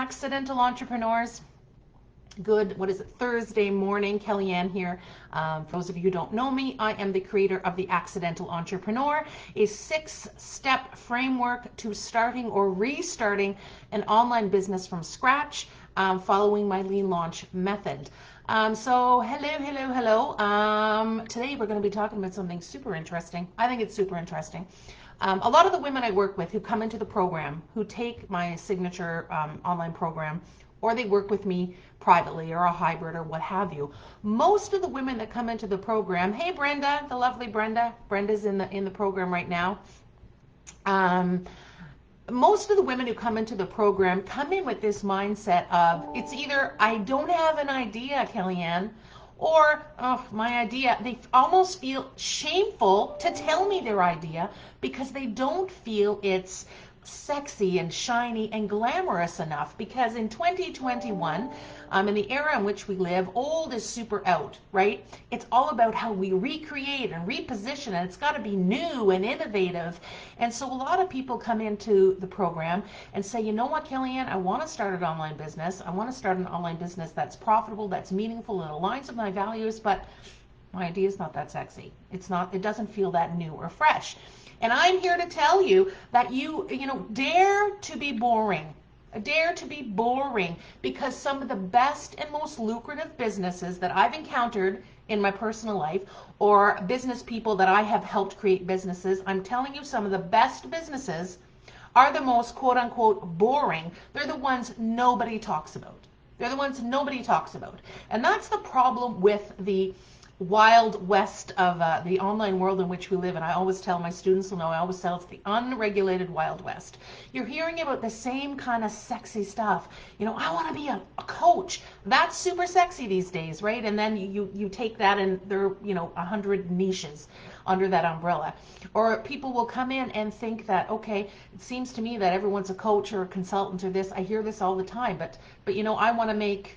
accidental entrepreneurs. Good, what is it, Thursday morning. Kellie-Ann here. For those of you who don't know me, I am the creator of The Accidental Entrepreneur, a 6-step framework to starting or restarting an online business from scratch, following my lean launch method. So hello. Today we're going to be talking about something super interesting. I think it's super interesting. A lot of the women I work with who come into the program, who take my signature online program, or they work with me privately or a hybrid or what have you. Most of the women that come into the program, hey Brenda, the lovely Brenda, Brenda's in the program right now. Most of the women who come into the program come in with this mindset of, it's either I don't have an idea, Kellie-Ann, or oh, my idea. They almost feel shameful to tell me their idea because they don't feel it's sexy and shiny and glamorous enough, because in 2021, in the era in which we live, old is super out, right? It's all about how we recreate and reposition, and it's got to be new and innovative. And so a lot of people come into the program and say, you know what, Kellie-Ann, I want to start an online business. I want to start an online business that's profitable, that's meaningful, and aligns with my values, but my idea is not that sexy. It's not, it doesn't feel that new or fresh. And I'm here to tell you that you dare to be boring. Dare to be boring, because some of the best and most lucrative businesses that I've encountered in my personal life, or business people that I have helped create businesses, I'm telling you, some of the best businesses are the most quote unquote boring. They're the ones nobody talks about. They're the ones nobody talks about. And that's the problem with the wild west of the online world in which we live. And I always tell my students, I always tell it's the unregulated wild west. You're hearing about the same kind of sexy stuff. I want to be a coach. That's super sexy these days, right? And then you take that and there are 100 niches under that umbrella. Or people will come in and think that, okay, it seems to me that everyone's a coach or a consultant or this. I hear this all the time, but I want to make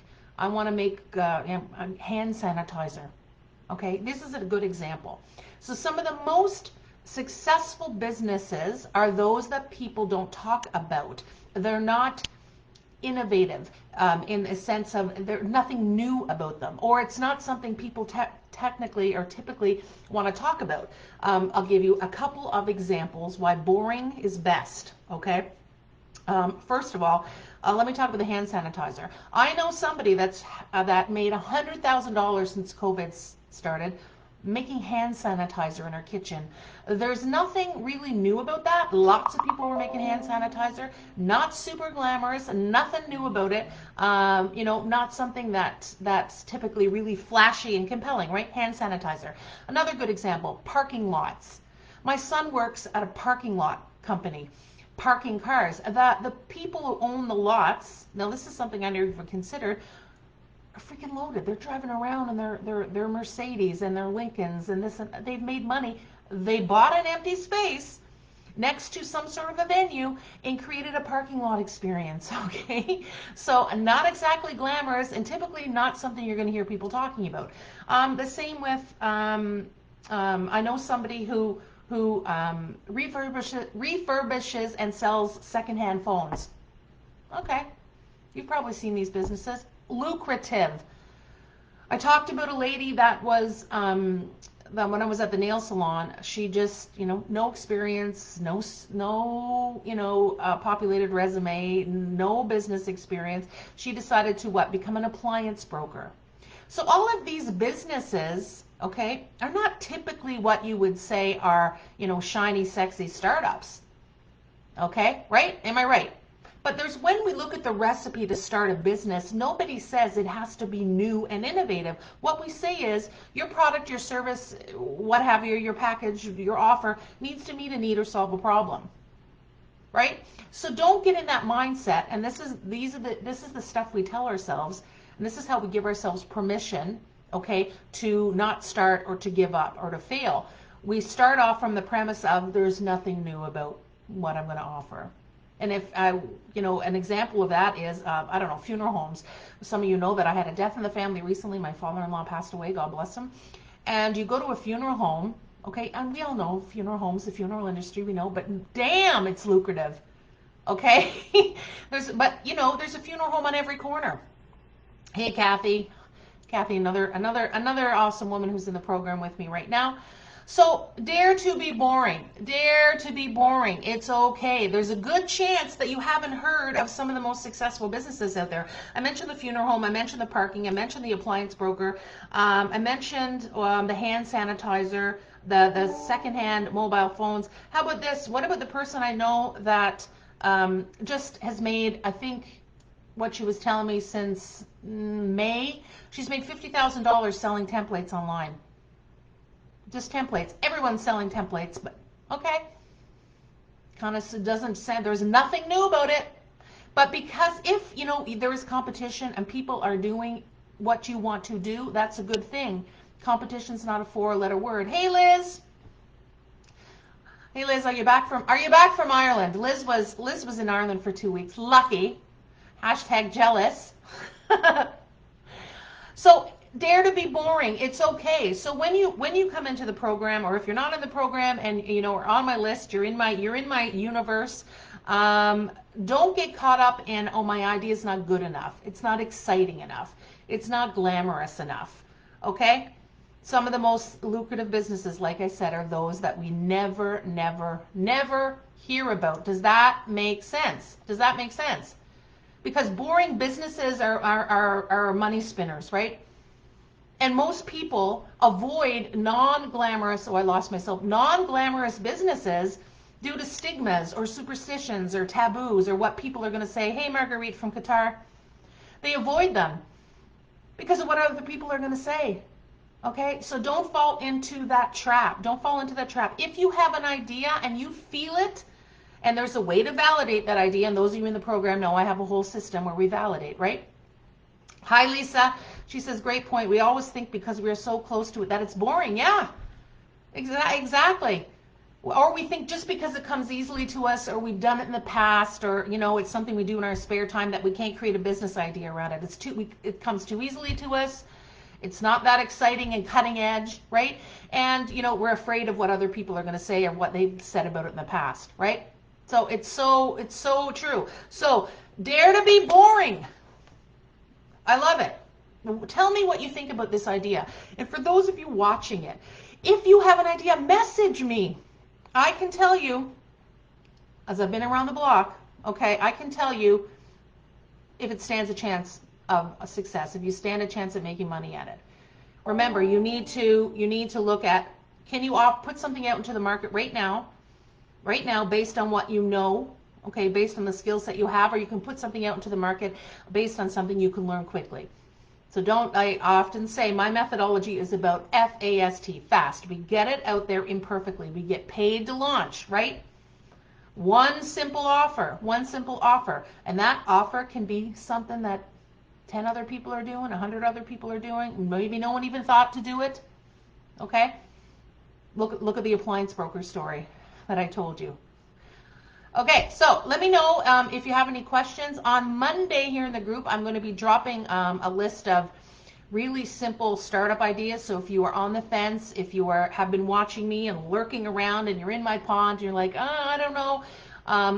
hand sanitizer. Okay, this is a good example. So some of the most successful businesses are those that people don't talk about. They're not innovative in a sense of there's nothing new about them, or it's not something people technically or typically want to talk about. I'll give you a couple of examples why boring is best. Okay, first of all, let me talk about the hand sanitizer. I know somebody that made $100,000 since COVID started making hand sanitizer in her kitchen. There's nothing really new about that. Lots of people were making hand sanitizer, not super glamorous, nothing new about it. Not something that's typically really flashy and compelling, right? Hand sanitizer. Another good example, parking lots. My son works at a parking lot company, parking cars. The people who own the lots, now this is something I never considered, are freaking loaded. They're driving around in their Mercedes and their Lincolns and this, and they've made money. They bought an empty space next to some sort of a venue and created a parking lot experience. Okay, so not exactly glamorous and typically not something you're going to hear people talking about. The same with I know somebody who refurbishes and sells secondhand phones. Okay, you've probably seen these businesses. Lucrative. I talked about a lady that was that when I was at the nail salon, she just no experience, no populated resume, no business experience. She decided to become an appliance broker. So all of these businesses, okay, are not typically what you would say are shiny, sexy startups. Okay, right? Am I right? But there's, when we look at the recipe to start a business, nobody says it has to be new and innovative. What we say is your product, your service, what have you, your package, your offer needs to meet a need or solve a problem, right? So don't get in that mindset. And this is the stuff we tell ourselves, and this is how we give ourselves permission, okay, to not start or to give up or to fail. We start off from the premise of there's nothing new about what I'm going to offer. And if an example of that is, I don't know, funeral homes. Some of you know that I had a death in the family recently. My father-in-law passed away, God bless him. And you go to a funeral home, okay, and we all know funeral homes, the funeral industry, we know, but damn, it's lucrative. Okay? But you know, there's a funeral home on every corner. Hey, Kathy. Kathy, another awesome woman who's in the program with me right now. So dare to be boring. Dare to be boring. It's okay. There's a good chance that you haven't heard of some of the most successful businesses out there. I mentioned the funeral home. I mentioned the parking. I mentioned the appliance broker. I mentioned the hand sanitizer, the secondhand mobile phones. How about this? What about the person I know that just has made, I think, what she was telling me since May, she's made $50,000 selling templates online. Just templates. Everyone's selling templates, but okay. Kind of doesn't say there's nothing new about it. But because if, you know, there is competition and people are doing what you want to do, that's a good thing. Competition's not a four-letter word. Hey, Liz. Hey, Liz, are you back from Ireland? Liz was in Ireland for 2 weeks. Lucky. Hashtag jealous. So dare to be boring. It's okay. So when you come into the program, or if you're not in the program and you know are on my list, you're in my universe. Don't get caught up in, oh, my idea is not good enough. It's not exciting enough. It's not glamorous enough. Okay? Some of the most lucrative businesses, like I said, are those that we never hear about. Does that make sense? Does that make sense? Because boring businesses are money spinners, right? And most people avoid non-glamorous businesses due to stigmas or superstitions or taboos or what people are going to say. Hey, Marguerite from Qatar. They avoid them because of what other people are going to say. Okay, so don't fall into that trap. Don't fall into that trap. If you have an idea and you feel it, and there's a way to validate that idea, and those of you in the program know I have a whole system where we validate, right? Hi, Lisa. She says, great point. We always think because we're so close to it that it's boring. Yeah, exactly. Or we think just because it comes easily to us, or we've done it in the past, or you know it's something we do in our spare time, that we can't create a business idea around it. It comes too easily to us. It's not that exciting and cutting edge, right? And you know we're afraid of what other people are going to say or what they've said about it in the past, right? So it's so true. So dare to be boring. I love it. Tell me what you think about this idea. And for those of you watching it, if you have an idea, message me. I can tell you, as I've been around the block, okay, I can tell you if it stands a chance of a success, if you stand a chance of making money at it. Remember, you need to look at, can you put something out into the market right now based on what you know, okay, based on the skill set you have, or you can put something out into the market based on something you can learn quickly. So I often say my methodology is about FAST, fast. We get it out there imperfectly. We get paid to launch, right? One simple offer. And that offer can be something that 10 other people are doing, 100 other people are doing, maybe no one even thought to do it, okay? Look at the appliance broker story that I told you. Okay, so let me know if you have any questions. On Monday here in the group, I'm going to be dropping a list of really simple startup ideas. So if you are on the fence, if you have been watching me and lurking around and you're in my pond, and you're like, oh, I don't know,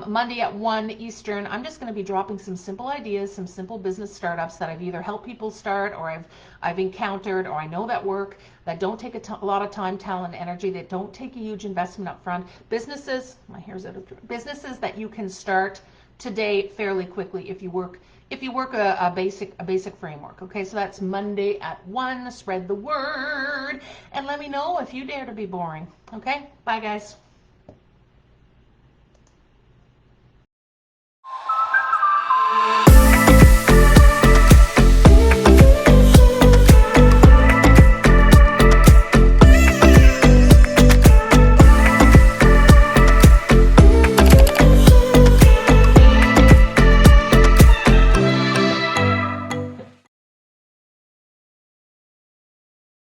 Monday at 1 Eastern, I'm just going to be dropping some simple ideas, some simple business startups that I've either helped people start, or I've encountered, or I know that work, that don't take a lot of time, talent, energy, that don't take a huge investment up front. Businesses, my hair's out of control. Businesses that you can start today fairly quickly if you work a basic framework. Okay, so that's Monday at 1. Spread the word and let me know if you dare to be boring. Okay, bye guys.